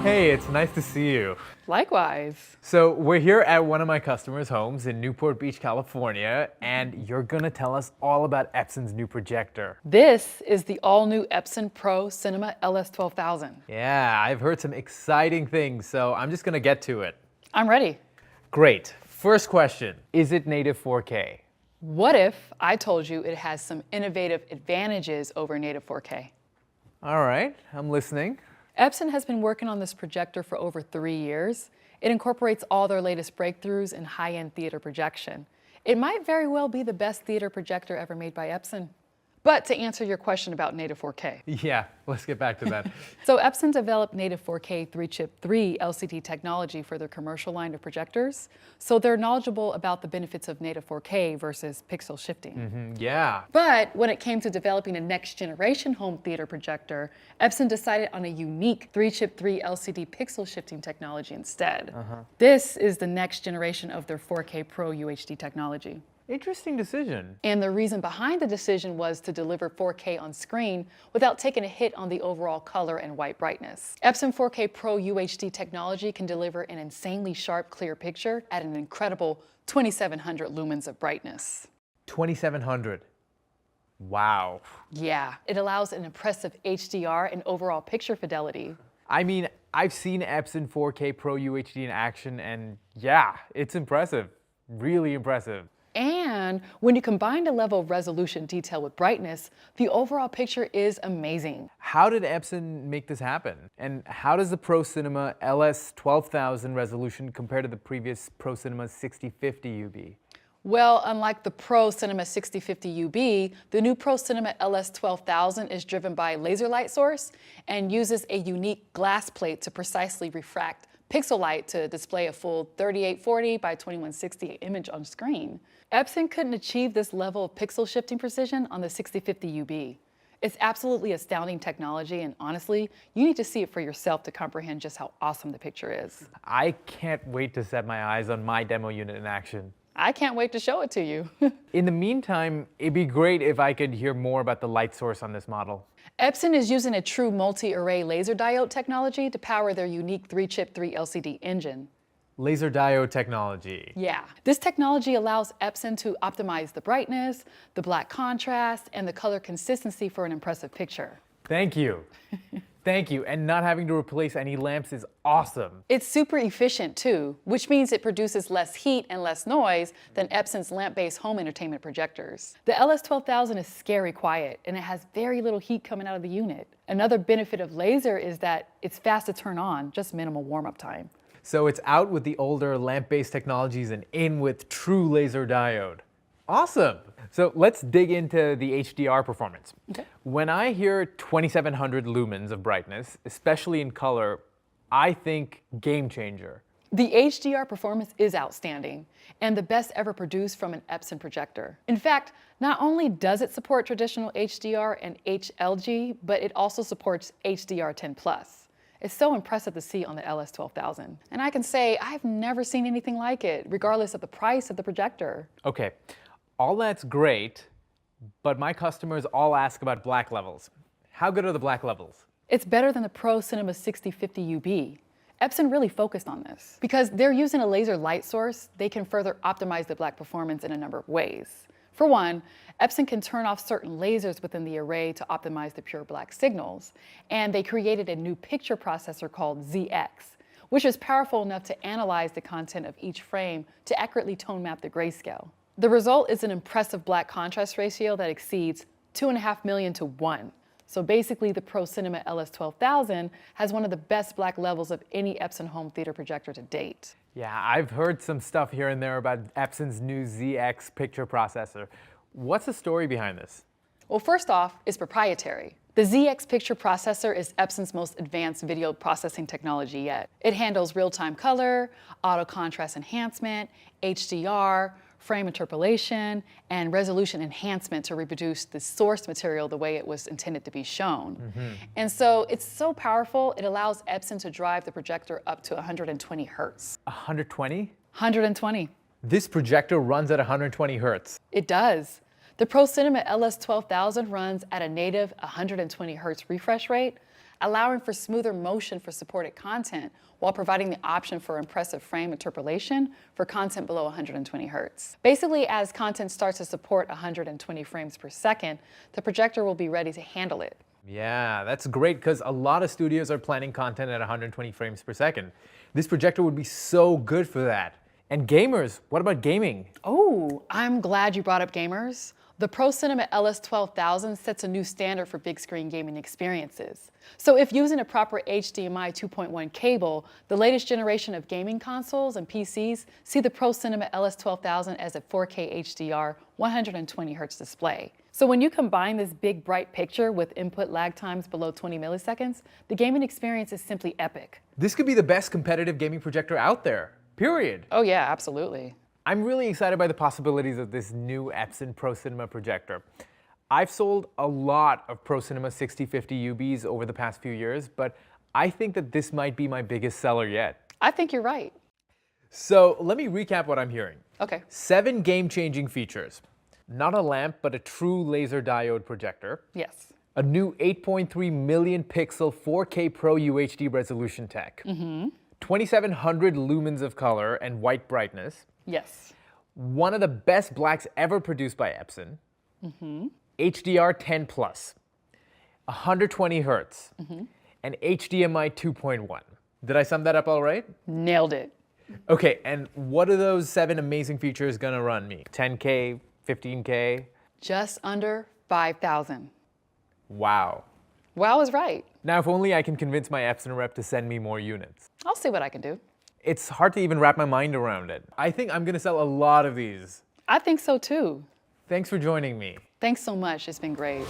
Hey, it's nice to see you. Likewise. So we're here at one of my customers' homes in Newport Beach, California, and you're gonna tell us all about Epson's new projector. This is the all-new Epson Pro Cinema LS12000. Yeah, I've heard some exciting things, so I'm just gonna get to it. I'm ready. Great. First question, is it native 4K? What if I told you it has some innovative advantages over native 4K? All right, I'm listening. Epson has been working on this projector for over 3 years. It incorporates all their latest breakthroughs in high-end theater projection. It might very well be the best theater projector ever made by Epson. But to answer your question about native 4K. Yeah, let's get back to that. So Epson developed native 4K 3-chip 3 LCD technology for their commercial line of projectors. So they're knowledgeable about the benefits of native 4K versus pixel shifting. Yeah. But when it came to developing a next generation home theater projector, Epson decided on a unique 3-chip 3 LCD pixel shifting technology instead. This is the next generation of their 4K Pro UHD technology. Interesting decision. And the reason behind the decision was to deliver 4K on screen without taking a hit on the overall color and white brightness. Epson 4K Pro UHD technology can deliver an insanely sharp, clear picture at an incredible 2700 lumens of brightness. 2700. Wow. Yeah, it allows an impressive HDR and overall picture fidelity. I mean, I've seen Epson 4K Pro UHD in action, and yeah, it's impressive. Really impressive. And when you combine the level of resolution, detail with brightness, the overall picture is amazing. How did Epson make this happen? And how does the Pro Cinema LS12000 resolution compare to the previous Pro Cinema 6050 UB? Well, unlike the Pro Cinema 6050 UB, the new Pro Cinema LS12000 is driven by a laser light source and uses a unique glass plate to precisely refract pixel light to display a full 3840 by 2160 image on screen. Epson couldn't achieve this level of pixel shifting precision on the 6050 UB. It's absolutely astounding technology, and honestly, you need to see it for yourself to comprehend just how awesome the picture is. I can't wait to set my eyes on my demo unit in action. I can't wait to show it to you. In the meantime, it'd be great if I could hear more about the light source on this model. Epson is using a true multi-array laser diode technology to power their unique 3-chip 3 LCD engine. Laser diode technology. Yeah, this technology allows Epson to optimize the brightness, the black contrast, and the color consistency for an impressive picture. Thank you. Thank you. And not having to replace any lamps is awesome. It's super efficient too, which means it produces less heat and less noise than Epson's lamp-based home entertainment projectors. The LS12000 is scary quiet, and it has very little heat coming out of the unit. Another benefit of laser is that it's fast to turn on, just minimal warm-up time. So it's out with the older lamp-based technologies and in with true laser diode. Awesome. So let's dig into the HDR performance. Okay. When I hear 2700 lumens of brightness, especially in color, I think game changer. The HDR performance is outstanding and the best ever produced from an Epson projector. In fact, not only does it support traditional HDR and HLG, but it also supports HDR10+. It's so impressive to see on the LS12000. And I can say I've never seen anything like it, regardless of the price of the projector. Okay, all that's great, but my customers all ask about black levels. How good are the black levels? It's better than the Pro Cinema 6050 UB. Epson really focused on this. Because they're using a laser light source, they can further optimize the black performance in a number of ways. For one, Epson can turn off certain lasers within the array to optimize the pure black signals. And they created a new picture processor called ZX, which is powerful enough to analyze the content of each frame to accurately tone map the grayscale. The result is an impressive black contrast ratio that exceeds 2.5 million to 1. So basically, the Pro Cinema LS12000 has one of the best black levels of any Epson home theater projector to date. Yeah, I've heard some stuff here and there about Epson's new ZX picture processor. What's the story behind this? Well, first off, it's proprietary. The ZX picture processor is Epson's most advanced video processing technology yet. It handles real-time color, auto contrast enhancement, HDR, frame interpolation, and resolution enhancement to reproduce the source material the way it was intended to be shown. And so it's so powerful, it allows Epson to drive the projector up to 120 hertz. 120? 120. This projector runs at 120 hertz. It does. The Pro Cinema LS12000 runs at a native 120 Hz refresh rate, allowing for smoother motion for supported content while providing the option for impressive frame interpolation for content below 120 Hz. Basically, as content starts to support 120 frames per second, the projector will be ready to handle it. Yeah, that's great because a lot of studios are planning content at 120 frames per second. This projector would be so good for that. And gamers, what about gaming? Oh, I'm glad you brought up gamers. The Pro Cinema LS12000 sets a new standard for big screen gaming experiences. So if using a proper HDMI 2.1 cable, the latest generation of gaming consoles and PCs see the Pro Cinema LS12000 as a 4K HDR 120 Hz display. So when you combine this big bright picture with input lag times below 20 milliseconds, the gaming experience is simply epic. This could be the best competitive gaming projector out there, period. Oh yeah, absolutely. I'm really excited by the possibilities of this new Epson Pro Cinema projector. I've sold a lot of Pro Cinema 6050 UBs over the past few years, but I think that this might be my biggest seller yet. I think you're right. So let me recap what I'm hearing. Okay. 7 game-changing features. Not a lamp, but a true laser diode projector. Yes. A new 8.3 million pixel 4K Pro UHD resolution tech. 2700 lumens of color and white brightness. Yes. One of the best blacks ever produced by Epson. HDR 10 plus. 120 hertz. And HDMI 2.1. Did I sum that up all right? Nailed it. Okay, and what are those 7 amazing features gonna run me? 10K, 15K? Just under 5,000. Wow. Wow is right. Now, if only I can convince my Epson rep to send me more units. I'll see what I can do. It's hard to even wrap my mind around it. I think I'm gonna sell a lot of these. I think so too. Thanks for joining me. Thanks so much. It's been great.